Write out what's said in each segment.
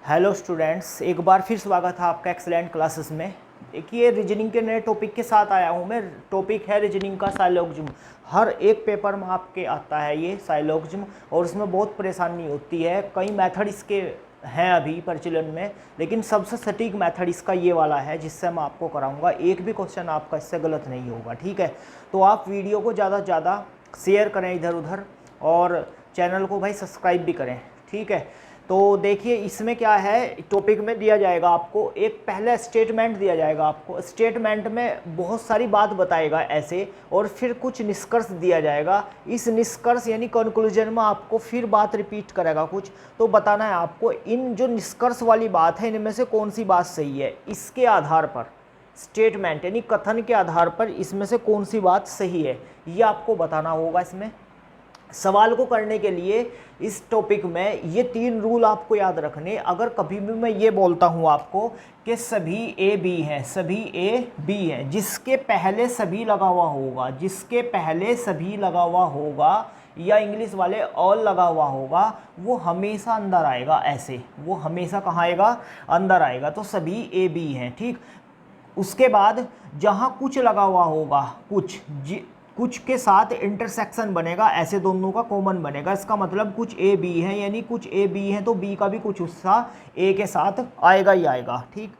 Hello students, एक बार फिर स्वागत है आपका एक्सेलेंट क्लासेस में। देखिए, रीजनिंग के नए टॉपिक के साथ आया हूँ मैं। टॉपिक है रीजनिंग का साइलोगिज्म। हर एक पेपर में आपके आता है ये साइलोगिज्म, और इसमें बहुत परेशानी होती है। कई मेथड इसके हैं अभी प्रचलन में, लेकिन सबसे सटीक मेथड इसका ये वाला है जिससे मैं आपको कराऊंगा। एक भी क्वेश्चन आपका इससे गलत नहीं होगा, ठीक है। तो आप वीडियो को ज़्यादा से ज़्यादा शेयर करें इधर उधर, और चैनल को भाई सब्सक्राइब भी करें, ठीक है। तो देखिए, इसमें क्या है, टॉपिक में दिया जाएगा आपको एक पहले स्टेटमेंट दिया जाएगा आपको। स्टेटमेंट में बहुत सारी बात बताएगा ऐसे, और फिर कुछ निष्कर्ष दिया जाएगा। इस निष्कर्ष यानी कंक्लूजन में आपको फिर बात रिपीट करेगा कुछ, तो बताना है आपको इन जो निष्कर्ष वाली बात है इनमें से कौन सी बात सही है। इसके आधार पर स्टेटमेंट यानी कथन के आधार पर इसमें से कौन सी बात सही है ये आपको बताना होगा। इसमें सवाल को करने के लिए इस टॉपिक में ये 3 रूल आपको याद रखने। अगर कभी भी मैं ये बोलता हूँ आपको कि सभी ए बी हैं, सभी ए बी हैं, जिसके पहले सभी लगा हुआ होगा, जिसके पहले सभी लगा हुआ होगा, या इंग्लिश वाले ऑल लगा हुआ होगा, वो हमेशा अंदर आएगा। ऐसे वो हमेशा कहाँ आएगा? अंदर आएगा। तो सभी ए बी हैं, ठीक। उसके बाद जहाँ कुछ लगा हुआ होगा, कुछ के साथ इंटरसेक्शन बनेगा, ऐसे दोनों का कॉमन बनेगा। इसका मतलब कुछ ए बी है, यानी कुछ ए बी है तो बी का भी कुछ हिस्सा ए के साथ आएगा ही आएगा, ठीक।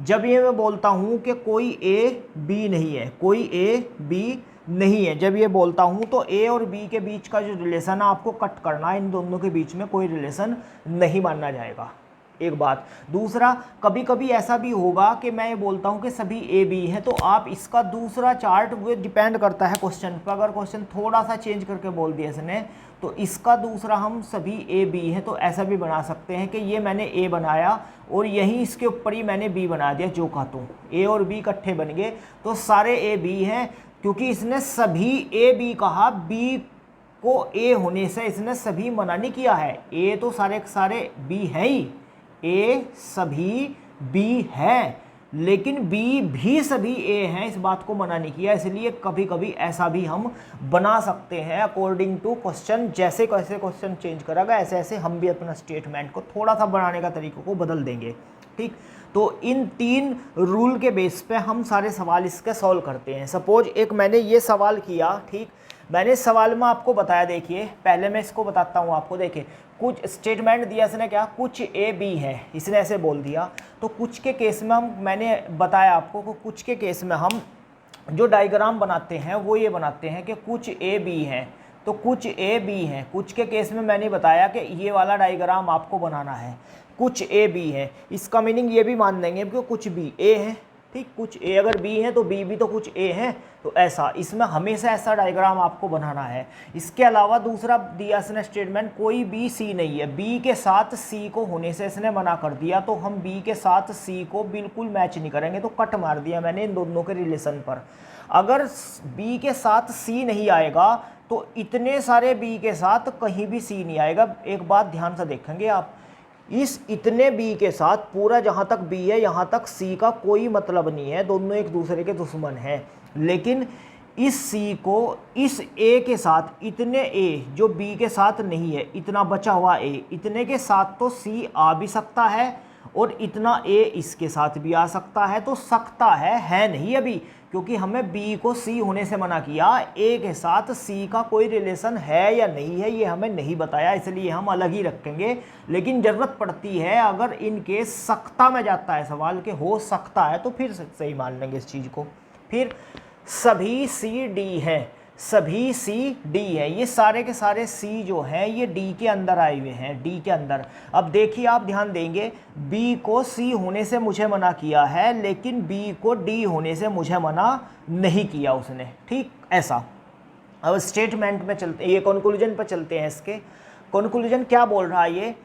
जब ये मैं बोलता हूँ कि कोई ए बी नहीं है, कोई ए बी नहीं है, जब ये बोलता हूँ तो ए और बी के बीच का जो रिलेशन है आपको कट करना है। इन दोनों के बीच में कोई रिलेशन नहीं माना जाएगा, एक बात। दूसरा, कभी कभी ऐसा भी होगा कि मैं ये बोलता हूँ कि सभी ए बी हैं, तो आप इसका दूसरा चार्ट, वो डिपेंड करता है क्वेश्चन पर। अगर क्वेश्चन थोड़ा सा चेंज करके बोल दिया इसने, तो इसका दूसरा हम सभी ए बी हैं तो ऐसा भी बना सकते हैं कि ये मैंने ए बनाया और यहीं इसके ऊपर ही मैंने बी बना दिया, जो कहता हूँ ए और बी इकट्ठे बन गए तो सारे ए बी हैं। क्योंकि इसने सभी ए बी कहा, बी को ए होने से इसने सभी मना नहीं किया है। ए तो सारे के सारे बी हैं ही, ए सभी बी हैं, लेकिन बी भी सभी ए हैं, इस बात को मना नहीं किया। इसलिए कभी कभी ऐसा भी हम बना सकते हैं अकॉर्डिंग टू क्वेश्चन। जैसे कैसे क्वेश्चन चेंज करेगा ऐसे ऐसे हम भी अपना स्टेटमेंट को थोड़ा सा बनाने का तरीकों को बदल देंगे, ठीक। तो इन 3 रूल के बेस पे हम सारे सवाल इसके सॉल्व करते हैं। सपोज एक मैंने ये सवाल किया, ठीक। मैंने सवाल में आपको बताया, देखिए पहले मैं इसको बताता हूँ आपको। देखिए, कुछ स्टेटमेंट दिया इसने, क्या कुछ ए बी है, इसने ऐसे बोल दिया। तो कुछ के केस में मैंने बताया आपको कि कुछ के केस में हम जो डायग्राम बनाते हैं वो ये बनाते हैं कि कुछ ए बी हैं, तो कुछ ए बी हैं। कुछ के केस में मैंने बताया कि ये वाला डायग्राम आपको बनाना है, कुछ ए बी है। इसका मीनिंग ये भी मान देंगे कि कुछ बी ए है, ठीक। कुछ ए अगर बी है तो बी भी तो कुछ ए है, तो ऐसा इसमें हमेशा ऐसा डायग्राम आपको बनाना है। इसके अलावा दूसरा दिया इसने स्टेटमेंट, कोई बी सी नहीं है, बी के साथ सी को होने से इसने मना कर दिया, तो हम बी के साथ सी को बिल्कुल मैच नहीं करेंगे, तो कट मार दिया मैंने इन दोनों के रिलेशन पर। अगर बी के साथ सी नहीं आएगा तो इतने सारे बी के साथ कहीं भी सी नहीं आएगा। एक बात ध्यान से देखेंगे आप, इस इतने बी के साथ पूरा जहाँ तक बी है यहाँ तक सी का कोई मतलब नहीं है, दोनों एक दूसरे के दुश्मन हैं। लेकिन इस सी को इस ए के साथ, इतने ए जो बी के साथ नहीं है, इतना बचा हुआ ए, इतने के साथ तो सी आ भी सकता है और इतना ए इसके साथ भी आ सकता है। तो सकता है नहीं अभी, क्योंकि हमें बी को सी होने से मना किया। ए के साथ सी का कोई रिलेशन है या नहीं है ये हमें नहीं बताया, इसलिए हम अलग ही रखेंगे। लेकिन ज़रूरत पड़ती है अगर इनके सकता में जाता है सवाल के हो सकता है, तो फिर सही मान लेंगे इस चीज़ को। फिर सभी सी डी हैं, सभी सी डी है, ये सारे के सारे सी जो हैं ये डी के अंदर आए हुए हैं, डी के अंदर। अब देखिए आप ध्यान देंगे, बी को सी होने से मुझे मना किया है, लेकिन बी को डी होने से मुझे मना नहीं किया उसने, ठीक। ऐसा अब स्टेटमेंट में चलते, ये कंक्लूजन पर चलते हैं। इसके कंक्लूजन क्या बोल रहा है,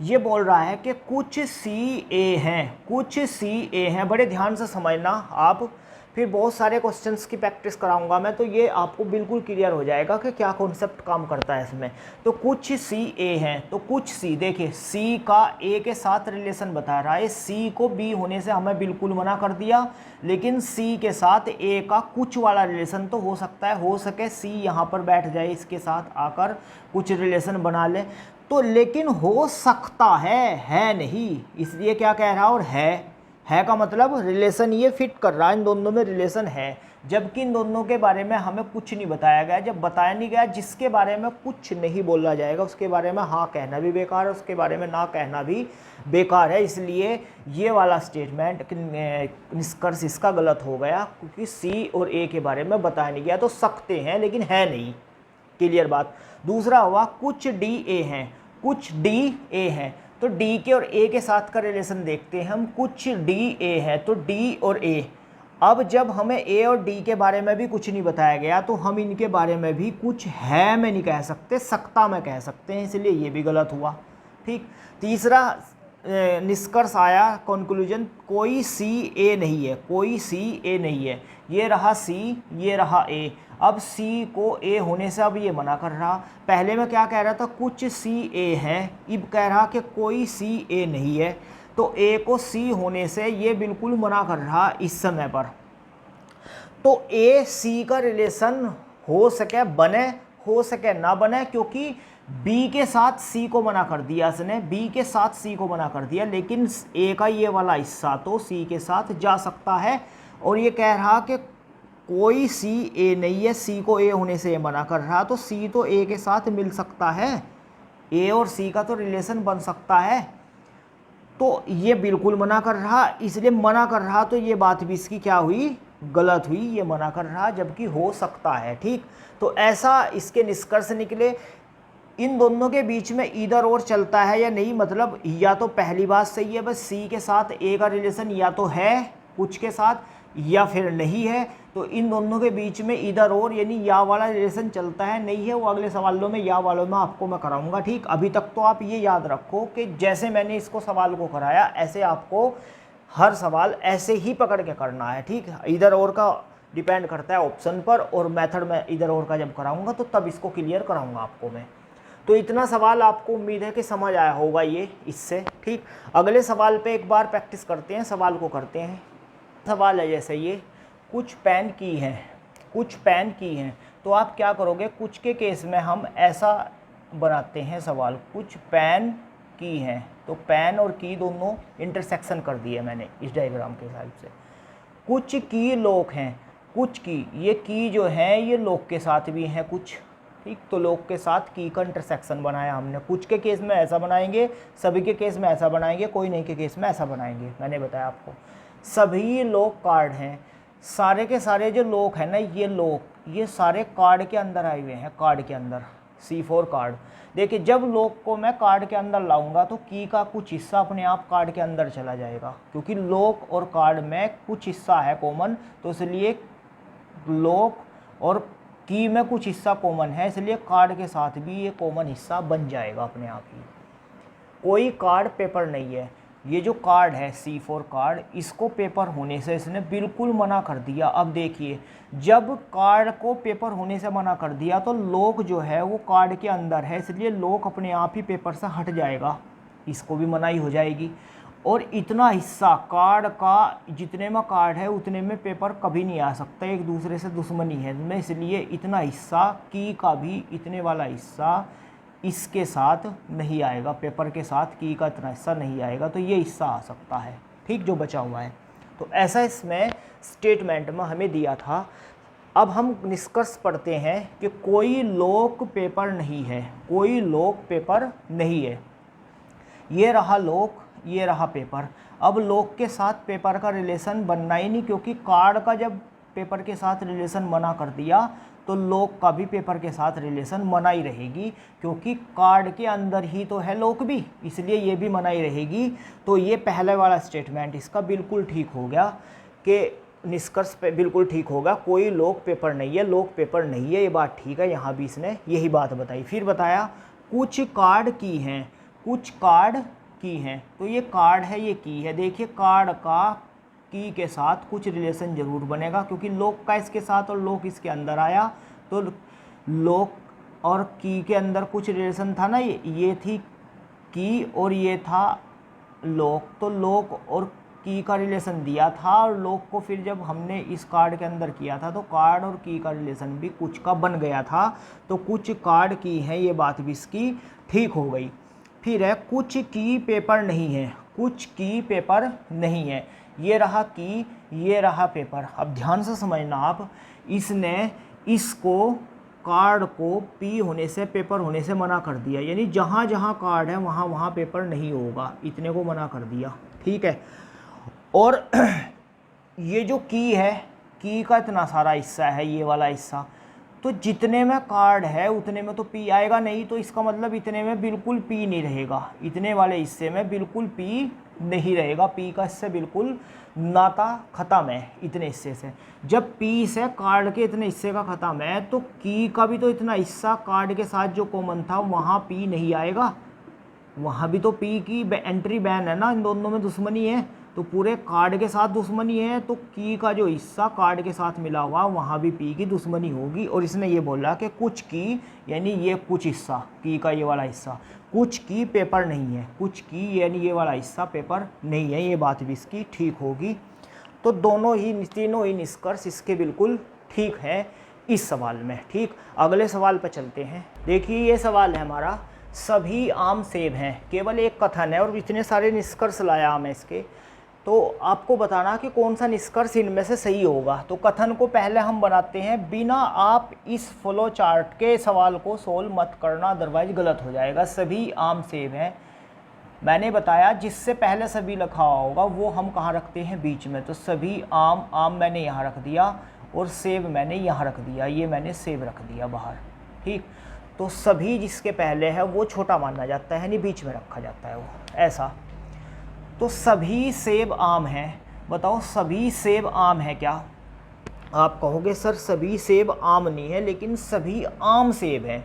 ये बोल रहा है कि कुछ सी ए हैं, कुछ सी ए हैं। बड़े ध्यान से समझना आप, फिर बहुत सारे क्वेश्चंस की प्रैक्टिस कराऊंगा मैं, तो ये आपको बिल्कुल क्लियर हो जाएगा कि क्या कॉन्सेप्ट काम करता है इसमें। तो कुछ सी ए हैं, तो कुछ सी, देखिए सी का ए के साथ रिलेशन बता रहा है, सी को बी होने से हमें बिल्कुल मना कर दिया, लेकिन सी के साथ ए का कुछ वाला रिलेशन तो हो सकता है, हो सके सी यहाँ पर बैठ जाए, इसके साथ आकर कुछ रिलेशन बना ले। तो लेकिन हो सकता है नहीं, इसलिए क्या कह रहा और है का मतलब रिलेशन ये फिट कर रहा है, इन दोनों में रिलेशन है, जबकि इन दोनों के बारे में हमें कुछ नहीं बताया गया। जब बताया नहीं गया, जिसके बारे में कुछ नहीं बोला जाएगा उसके बारे में हाँ कहना भी बेकार है, उसके बारे में ना कहना भी बेकार है। इसलिए ये वाला स्टेटमेंट निष्कर्ष इसका गलत हो गया, क्योंकि सी और ए के बारे में बताया नहीं गया। तो सकते हैं लेकिन है नहीं, क्लियर बात। दूसरा हुआ कुछ डी ए हैं, कुछ डी ए हैं, तो डी के और ए के साथ का रिलेशन देखते हैं हम। कुछ डी ए है तो डी और ए, अब जब हमें ए और डी के बारे में भी कुछ नहीं बताया गया तो हम इनके बारे में भी कुछ है में नहीं कह सकते, सकता में कह सकते हैं, इसलिए ये भी गलत हुआ। ठीक, तीसरा निष्कर्ष आया, कंक्लूजन, कोई सी ए नहीं है, कोई सी ए नहीं है। ये रहा सी, ये रहा ए। अब सी को ए होने से अब ये मना कर रहा, पहले में क्या कह रहा था कुछ सी ए है, अब कह रहा कि कोई सी ए नहीं है, तो ए को सी होने से ये बिल्कुल मना कर रहा इस समय पर। तो ए सी का रिलेशन हो सके बने, हो सके ना बने, क्योंकि बी के साथ सी को मना कर दिया इसने, बी के साथ सी को मना कर दिया, लेकिन ए का ये वाला हिस्सा तो सी के साथ जा सकता है। और ये कह रहा कि कोई सी ए नहीं है, सी को ए होने से ये मना कर रहा, तो सी तो ए के साथ मिल सकता है, ए और सी का तो रिलेशन बन सकता है। तो ये बिल्कुल मना कर रहा, इसलिए मना कर रहा, तो ये बात भी इसकी क्या हुई, गलत हुई, ये मना कर रहा जबकि हो सकता है। ठीक, तो ऐसा इसके निष्कर्ष निकले। इन दोनों के बीच में इधर और चलता है या नहीं, मतलब या तो पहली बात सही है, बस सी के साथ ए का रिलेशन या तो है कुछ के साथ या फिर नहीं है। तो इन दोनों के बीच में इधर और यानी या वाला रिलेशन चलता है, नहीं है, वो अगले सवालों में या वालों में आपको मैं कराऊंगा। ठीक, अभी तक तो आप ये याद रखो कि जैसे मैंने इसको सवाल को कराया ऐसे आपको हर सवाल ऐसे ही पकड़ के करना है। ठीक, इधर और का डिपेंड करता है ऑप्शन पर, और मेथड में इधर और का जब कराऊंगा तो तब इसको क्लियर कराऊंगा आपको मैं। तो इतना सवाल आपको उम्मीद है कि समझ आया होगा ये इससे। ठीक, अगले सवाल पे एक बार प्रैक्टिस करते हैं, सवाल को करते हैं। सवाल है जैसे ये, कुछ पेन की हैं, कुछ पेन की हैं, तो आप क्या करोगे, कुछ के केस में हम ऐसा बनाते हैं सवाल, कुछ पेन की हैं, तो पेन और की दोनों इंटरसेक्शन कर दिए मैंने इस डायग्राम के हिसाब से। कुछ की लोग हैं, कुछ की, ये की जो है ये लोग के साथ भी हैं कुछ। ठीक, तो लोग के साथ की का इंटरसेक्शन बनाया हमने। कुछ के केस में ऐसा बनाएंगे, सभी के केस में ऐसा बनाएंगे, कोई नहीं के केस में ऐसा बनाएंगे। मैंने बताया आपको सभी लोग कार्ड हैं, सारे के सारे जो लोग हैं ना, ये लोग ये सारे कार्ड के अंदर आए हुए हैं, कार्ड के अंदर C4 कार्ड। देखिए जब लोग को मैं कार्ड के अंदर लाऊंगा तो की का कुछ हिस्सा अपने आप कार्ड के अंदर चला जाएगा, क्योंकि लोग और कार्ड में कुछ हिस्सा है कॉमन, तो इसलिए लोग और की में कुछ हिस्सा कॉमन है, इसलिए कार्ड के साथ भी ये कॉमन हिस्सा बन जाएगा अपने आप ही। कोई कार्ड पेपर नहीं है, ये जो कार्ड है C4 कार्ड, इसको पेपर होने से इसने बिल्कुल मना कर दिया। अब देखिए जब कार्ड को पेपर होने से मना कर दिया तो लोग जो है वो कार्ड के अंदर है, इसलिए लोग अपने आप ही पेपर से हट जाएगा, इसको भी मनाही हो जाएगी। और इतना हिस्सा कार्ड का, जितने में कार्ड है उतने में पेपर कभी नहीं आ सकता, एक दूसरे से दुश्मनी है इनमें, इसलिए इतना हिस्सा की का भी, इतने वाला हिस्सा इसके साथ नहीं आएगा, पेपर के साथ की का इतना हिस्सा नहीं आएगा, तो ये हिस्सा आ सकता है। ठीक, जो बचा हुआ है। तो ऐसा इसमें स्टेटमेंट में हमें दिया था। अब हम निष्कर्ष पढ़ते हैं कि कोई लोक पेपर नहीं है, कोई लोक पेपर नहीं है। ये रहा लोक, ये रहा पेपर। अब लोक के साथ पेपर का रिलेशन बनना ही नहीं, क्योंकि कार्ड का जब पेपर के साथ रिलेशन मना कर दिया तो लोक का भी पेपर के साथ रिलेशन मना ही रहेगी, क्योंकि कार्ड के अंदर ही तो है लोक भी, इसलिए ये भी मना ही रहेगी। तो ये पहले वाला स्टेटमेंट इसका बिल्कुल ठीक हो गया कि निष्कर्ष पे बिल्कुल ठीक होगा, कोई लोक पेपर नहीं है, लोक पेपर नहीं है, ये बात ठीक है। यहाँ भी इसने यही बात बताई। फिर बताया कुछ कार्ड की हैं, कुछ कार्ड की हैं, तो ये कार्ड है, ये की है। देखिए कार्ड का की के साथ कुछ रिलेशन जरूर बनेगा, क्योंकि लोक का इसके साथ और लोक इसके अंदर आया, तो लोक और की के अंदर कुछ रिलेशन था ना, ये थी की और ये था लोक, तो लोक और की का रिलेशन दिया था और लॉग को फिर जब हमने इस कार्ड के अंदर किया था तो कार्ड और की का रिलेशन भी कुछ का बन गया था। तो कुछ कार्ड की है, ये बात भी इसकी ठीक हो गई। फिर है कुछ की पेपर नहीं है, कुछ की पेपर नहीं है, ये रहा की, ये रहा पेपर। अब ध्यान से समझना आप, इसने इसको कार्ड को पी होने से, पेपर होने से मना कर दिया, यानी जहाँ जहाँ कार्ड है वहाँ वहाँ पेपर नहीं होगा, इतने को मना कर दिया, ठीक है। और ये जो की है, की का इतना सारा हिस्सा है, ये वाला हिस्सा, तो जितने में कार्ड है उतने में तो पी आएगा नहीं, तो इसका मतलब इतने में बिल्कुल पी नहीं रहेगा, इतने वाले हिस्से में बिल्कुल पी नहीं रहेगा, पी का इससे बिल्कुल नाता ख़त्म है इतने हिस्से से। जब पी से कार्ड के इतने हिस्से का ख़त्म है तो की का भी तो इतना हिस्सा कार्ड के साथ जो कॉमन था वहाँ पी नहीं आएगा, वहाँ भी तो पी की एंट्री बैन है ना, इन दोनों में दुश्मनी है, तो पूरे कार्ड के साथ दुश्मनी है, तो की का जो हिस्सा कार्ड के साथ मिला हुआ वहाँ भी पी की दुश्मनी होगी। और इसने ये बोला कि कुछ की, यानी ये कुछ हिस्सा की का, ये वाला हिस्सा कुछ की पेपर नहीं है, कुछ की यानी ये वाला हिस्सा पेपर नहीं है, ये बात भी इसकी ठीक होगी। तो दोनों ही, तीनों ही निष्कर्ष इसके बिल्कुल ठीक है इस सवाल में। ठीक, अगले सवाल पर चलते हैं। देखिए ये सवाल है हमारा, सभी आम सेब हैं, केवल एक कथन है और इतने सारे निष्कर्ष लाया मैं इसके, तो आपको बताना कि कौन सा निष्कर्ष इनमें से सही होगा। तो कथन को पहले हम बनाते हैं, बिना आप इस फ्लो चार्ट के सवाल को सोल्व मत करना, अदरवाइज गलत हो जाएगा। सभी आम सेब हैं, मैंने बताया जिससे पहले सभी लिखा होगा वो हम कहाँ रखते हैं, बीच में। तो सभी आम, आम मैंने यहाँ रख दिया और सेब मैंने यहाँ रख दिया, ये मैंने सेब रख दिया बाहर। ठीक, तो सभी जिसके पहले है वो छोटा माना जाता है, यानी बीच में रखा जाता है वो, ऐसा। तो सभी सेब आम हैं, बताओ सभी सेब आम है क्या? आप कहोगे सर सभी सेब आम नहीं है, लेकिन सभी आम सेब हैं,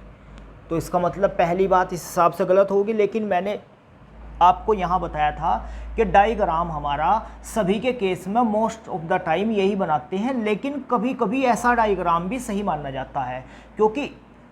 तो इसका मतलब पहली बात इस हिसाब से गलत होगी। लेकिन मैंने आपको यहाँ बताया था कि डायग्राम हमारा सभी के केस में मोस्ट ऑफ द टाइम यही बनाते हैं, लेकिन कभी कभी ऐसा डायग्राम भी सही माना जाता है, क्योंकि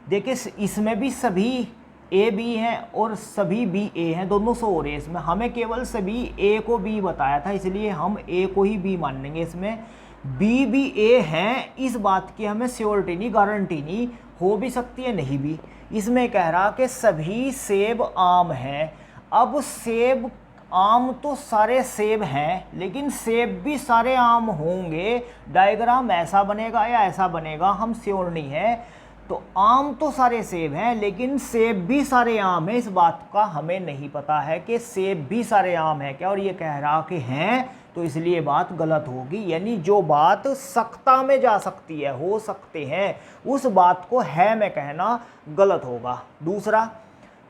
देखिए इसमें भी सभी ए बी हैं और सभी बी ए हैं, दोनों से हो रहे हैं। इसमें हमें केवल सभी ए को बी बताया था, इसलिए हम ए को ही बी मान लेंगे। इसमें बी भी ए हैं, इस बात की हमें श्योरिटी नहीं, गारंटी नहीं, हो भी सकती है नहीं भी। इसमें कह रहा कि सभी सेब आम हैं। अब सेब आम तो सारे सेब हैं, लेकिन सेब भी सारे आम होंगे, डायग्राम ऐसा बनेगा या ऐसा बनेगा हम श्योर नहीं है। तो आम तो सारे सेब हैं, लेकिन सेब भी सारे आम हैं, इस बात का हमें नहीं पता है कि सेब भी सारे आम है क्या। और ये कह रहा कि हैं, तो इसलिए बात गलत होगी, यानी जो बात सख्ता में जा सकती है, हो सकते हैं, उस बात को है में कहना गलत होगा। दूसरा,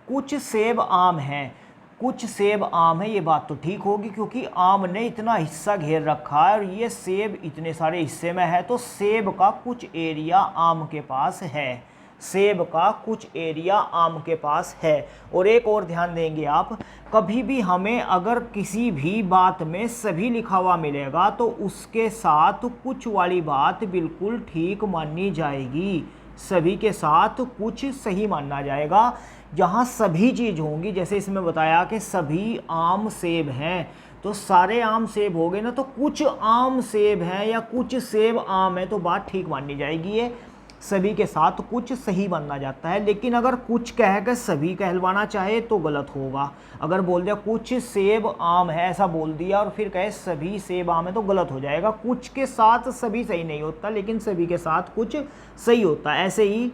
कुछ सेब आम हैं, कुछ सेब आम है, ये बात तो ठीक होगी, क्योंकि आम ने इतना हिस्सा घेर रखा है और ये सेब इतने सारे हिस्से में है, तो सेब का कुछ एरिया आम के पास है, सेब का कुछ एरिया आम के पास है। और एक और ध्यान देंगे आप, कभी भी हमें अगर किसी भी बात में सभी लिखा हुआ मिलेगा तो उसके साथ कुछ वाली बात बिल्कुल ठीक मानी जाएगी, सभी के साथ कुछ सही माना जाएगा। जहाँ सभी चीज़ होंगी, जैसे इसमें बताया कि सभी आम सेब हैं, तो सारे आम सेब हो गए ना, तो कुछ आम सेब हैं या कुछ सेब आम है, तो बात ठीक मानी जाएगी, ये सभी के साथ कुछ सही माना जाता है। लेकिन अगर कुछ कह कर सभी कहलवाना चाहे तो गलत होगा। अगर बोल दिया कुछ सेब आम है, ऐसा बोल दिया और फिर कहे सभी सेब आम है, तो गलत हो जाएगा। कुछ के साथ सभी सही नहीं होता, लेकिन सभी के साथ कुछ सही होता है। ऐसे ही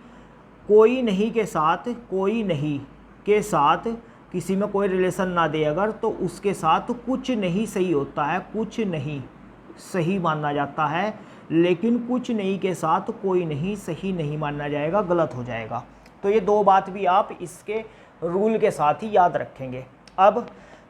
कोई नहीं के साथ, कोई नहीं के साथ किसी में कोई रिलेशन ना दे अगर, तो उसके साथ कुछ नहीं सही होता है, कुछ नहीं सही माना जाता है, लेकिन कुछ नहीं के साथ कोई नहीं सही नहीं माना जाएगा, गलत हो जाएगा। तो ये दो बात भी आप इसके रूल के साथ ही याद रखेंगे। अब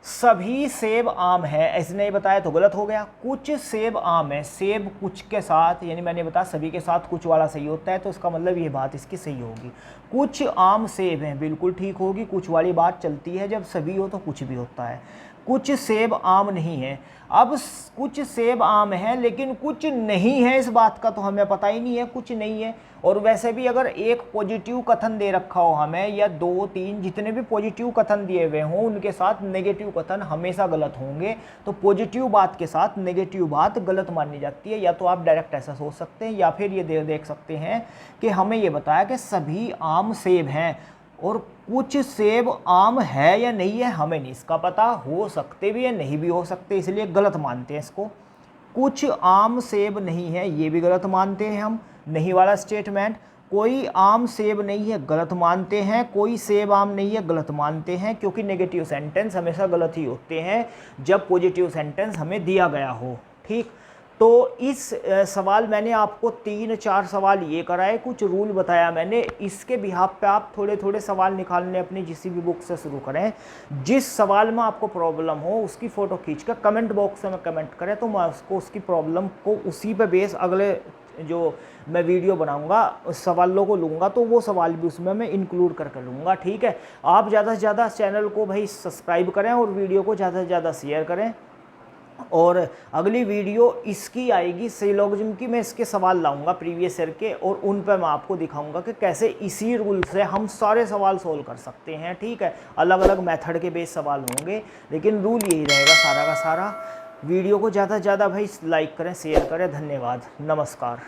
सभी सेब आम है ऐसे नहीं बताया तो गलत हो गया। कुछ सेब आम है, सेब कुछ के साथ, यानी मैंने बताया सभी के साथ कुछ वाला सही होता है, तो इसका मतलब ये बात इसकी सही होगी। कुछ आम सेब हैं, बिल्कुल ठीक होगी, कुछ वाली बात चलती है, जब सभी हो तो कुछ भी होता है। कुछ सेब आम नहीं है, अब कुछ सेब आम है लेकिन कुछ नहीं है, इस बात का तो हमें पता ही नहीं है, कुछ नहीं है। और वैसे भी अगर एक पॉजिटिव कथन दे रखा हो हमें, या 2 3 जितने भी पॉजिटिव कथन दिए हुए हों उनके साथ नेगेटिव कथन हमेशा गलत होंगे। तो पॉजिटिव बात के साथ नेगेटिव बात गलत मानी जाती है। या तो आप डायरेक्ट ऐसा सोच सकते हैं, या फिर ये देख सकते हैं कि हमें ये बताया कि सभी आम सेब हैं, और कुछ सेब आम है या नहीं है हमें नहीं इसका पता, हो सकते भी है नहीं भी हो सकते, इसलिए गलत मानते हैं इसको। कुछ आम सेब नहीं है ये भी गलत मानते हैं हम, नहीं वाला स्टेटमेंट। कोई आम सेब नहीं है गलत मानते हैं, कोई सेब आम नहीं है गलत मानते हैं, क्योंकि नेगेटिव सेंटेंस हमेशा गलत ही होते हैं जब पॉजिटिव सेंटेंस हमें दिया गया हो। ठीक, तो इस सवाल मैंने आपको 3-4 सवाल ये कराए, कुछ रूल बताया मैंने, इसके बिहाफ पे आप थोड़े थोड़े सवाल निकालने अपनी जिस भी बुक से शुरू करें। जिस सवाल में आपको प्रॉब्लम हो उसकी फ़ोटो खींचकर कमेंट बॉक्स में कमेंट करें, तो मैं उसको उसकी प्रॉब्लम को उसी पे बेस अगले जो मैं वीडियो बनाऊंगा उस सवालों को लूँगा, तो वो सवाल भी उसमें मैं इंक्लूड करके लूँगा। ठीक है, आप ज़्यादा से ज़्यादा चैनल को भाई सब्सक्राइब करें और वीडियो को ज़्यादा से ज़्यादा शेयर करें। और अगली वीडियो इसकी आएगी सिलोजिज्म की, मैं इसके सवाल लाऊंगा प्रीवियस ईयर के, और उन पर मैं आपको दिखाऊंगा कि कैसे इसी रूल से हम सारे सवाल सोल्व कर सकते हैं। ठीक है, अलग अलग मेथड के बेस सवाल होंगे, लेकिन रूल यही रहेगा सारा का सारा। वीडियो को ज़्यादा से ज़्यादा भाई लाइक करें, शेयर करें। धन्यवाद, नमस्कार।